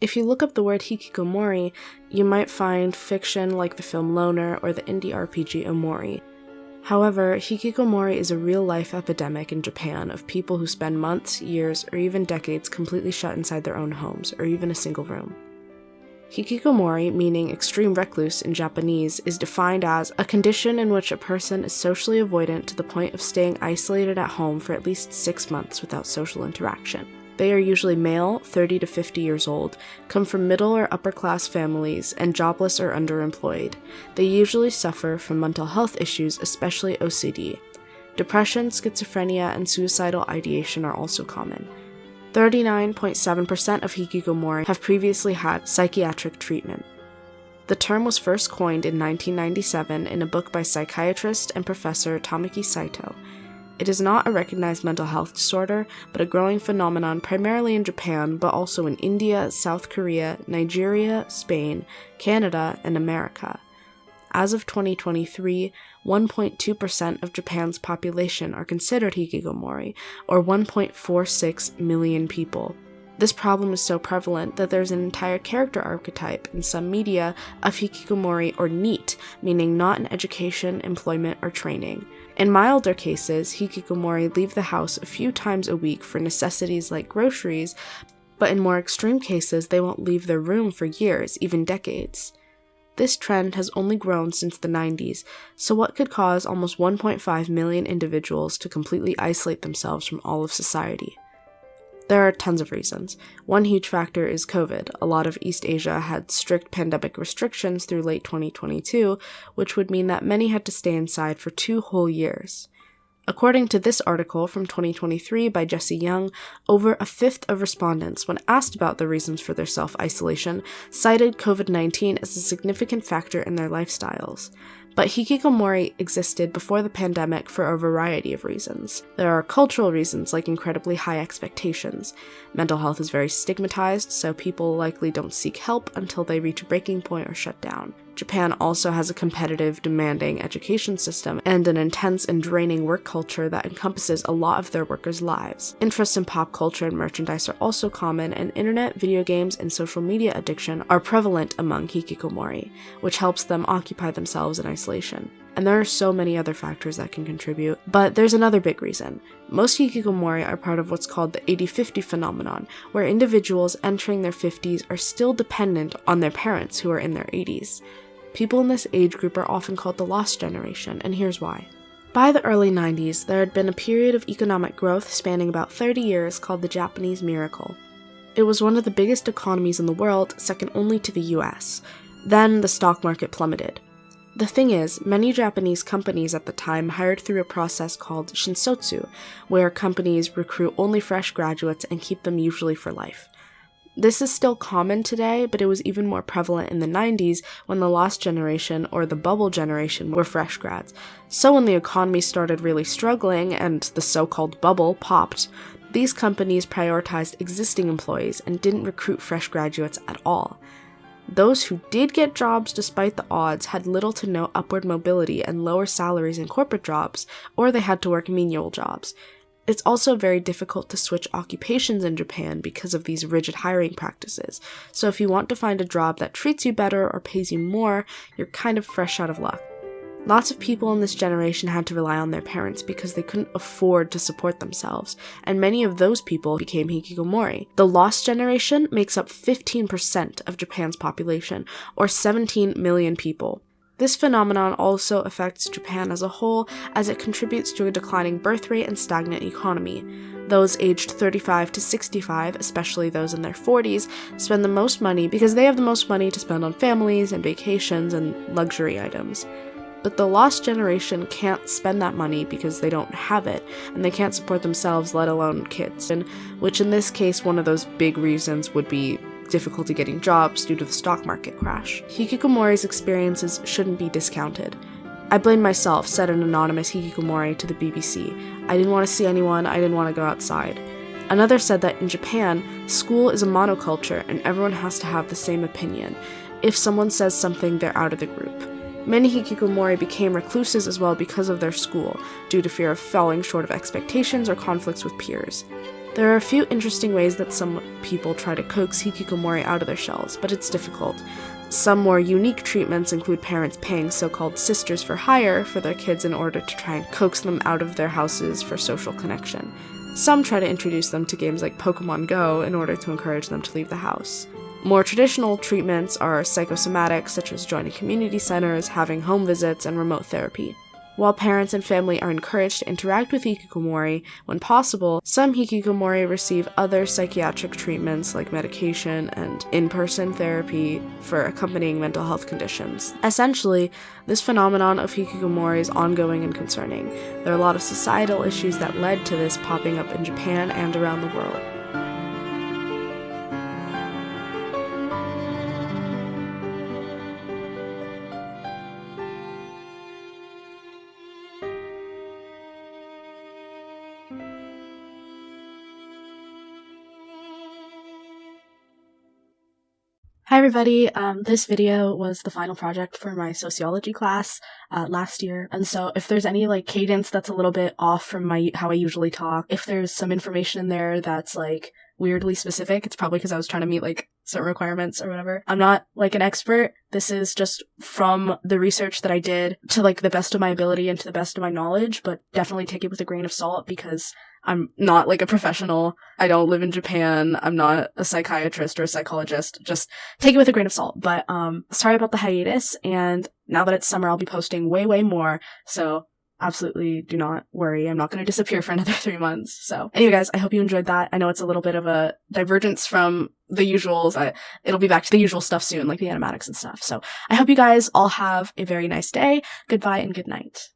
If you look up the word Hikikomori, you might find fiction like the film Loner or the indie RPG Omori. However, Hikikomori is a real-life epidemic in Japan of people who spend months, years, or even decades completely shut inside their own homes, or even a single room. Hikikomori, meaning extreme recluse in Japanese, is defined as a condition in which a person is socially avoidant to the point of staying isolated at home for at least 6 months without social interaction. They are usually male, 30 to 50 years old, come from middle or upper class families, and jobless or underemployed. They usually suffer from mental health issues, especially OCD. Depression, schizophrenia, and suicidal ideation are also common. 39.7% of hikikomori have previously had psychiatric treatment. The term was first coined in 1997 in a book by psychiatrist and professor Tamaki Saito. It is not a recognized mental health disorder, but a growing phenomenon primarily in Japan, but also in India, South Korea, Nigeria, Spain, Canada, and America. As of 2023, 1.2% of Japan's population are considered hikikomori, or 1.46 million people. This problem is so prevalent that there's an entire character archetype in some media of hikikomori or NEET, meaning not in education, employment, or training. In milder cases, hikikomori leave the house a few times a week for necessities like groceries, but in more extreme cases, they won't leave their room for years, even decades. This trend has only grown since the 90s, so what could cause almost 1.5 million individuals to completely isolate themselves from all of society? There are tons of reasons. One huge factor is COVID. A lot of East Asia had strict pandemic restrictions through late 2022, which would mean that many had to stay inside for 2 whole years. According to this article from 2023 by Jesse Young, over a fifth of respondents, when asked about the reasons for their self-isolation, cited COVID-19 as a significant factor in their lifestyles. But hikikomori existed before the pandemic for a variety of reasons. There are cultural reasons like incredibly high expectations. Mental health is very stigmatized, so people likely don't seek help until they reach a breaking point or shut down. Japan also has a competitive, demanding education system and an intense and draining work culture that encompasses a lot of their workers' lives. Interests in pop culture and merchandise are also common, and internet, video games, and social media addiction are prevalent among hikikomori, which helps them occupy themselves in isolation. And there are so many other factors that can contribute, but there's another big reason. Most hikikomori are part of what's called the 80-50 phenomenon, where individuals entering their 50s are still dependent on their parents who are in their 80s. People in this age group are often called the lost generation, and here's why. By the early 90s, there had been a period of economic growth spanning about 30 years called the Japanese Miracle. It was one of the biggest economies in the world, second only to the US. Then the stock market plummeted. The thing is, many Japanese companies at the time hired through a process called shinsotsu, where companies recruit only fresh graduates and keep them usually for life. This is still common today, but it was even more prevalent in the 90s when the lost generation, or the bubble generation, were fresh grads. So when the economy started really struggling and the so-called bubble popped, these companies prioritized existing employees and didn't recruit fresh graduates at all. Those who did get jobs despite the odds had little to no upward mobility and lower salaries in corporate jobs, or they had to work menial jobs. It's also very difficult to switch occupations in Japan because of these rigid hiring practices, so if you want to find a job that treats you better or pays you more, you're kind of fresh out of luck. Lots of people in this generation had to rely on their parents because they couldn't afford to support themselves, and many of those people became hikikomori. The lost generation makes up 15% of Japan's population, or 17 million people. This phenomenon also affects Japan as a whole, as it contributes to a declining birth rate and stagnant economy. Those aged 35 to 65, especially those in their 40s, spend the most money because they have the most money to spend on families and vacations and luxury items. But the lost generation can't spend that money because they don't have it, and they can't support themselves, let alone kids, and which in this case one of those big reasons would be difficulty getting jobs due to the stock market crash. Hikikomori's experiences shouldn't be discounted. I blame myself, said an anonymous hikikomori to the BBC. I didn't want to see anyone, I didn't want to go outside. Another said that in Japan, school is a monoculture and everyone has to have the same opinion. If someone says something, they're out of the group. Many hikikomori became recluses as well because of their school, due to fear of falling short of expectations or conflicts with peers. There are a few interesting ways that some people try to coax hikikomori out of their shells, but it's difficult. Some more unique treatments include parents paying so-called sisters for hire for their kids in order to try and coax them out of their houses for social connection. Some try to introduce them to games like Pokemon Go in order to encourage them to leave the house. More traditional treatments are psychosomatic, such as joining community centers, having home visits, and remote therapy. While parents and family are encouraged to interact with hikikomori when possible, some hikikomori receive other psychiatric treatments like medication and in-person therapy for accompanying mental health conditions. Essentially, this phenomenon of hikikomori is ongoing and concerning. There are a lot of societal issues that led to this popping up in Japan and around the world. Hi everybody, this video was the final project for my sociology class last year, and so if there's any cadence that's a little bit off from how I usually talk, if there's some information in there that's weirdly specific, it's probably because I was trying to meet certain requirements or whatever. I'm not an expert. This is just from the research that I did to the best of my ability and to the best of my knowledge, but definitely take it with a grain of salt because I'm not a professional. I don't live in Japan. I'm not a psychiatrist or a psychologist. Just take it with a grain of salt. But sorry about the hiatus, and now that it's summer, I'll be posting way more. So absolutely do not worry. I'm not going to disappear for another 3 months. So anyway, guys, I hope you enjoyed that. I know it's a little bit of a divergence from the usuals. It'll be back to the usual stuff soon, like the animatics and stuff. So I hope you guys all have a very nice day. Goodbye and good night.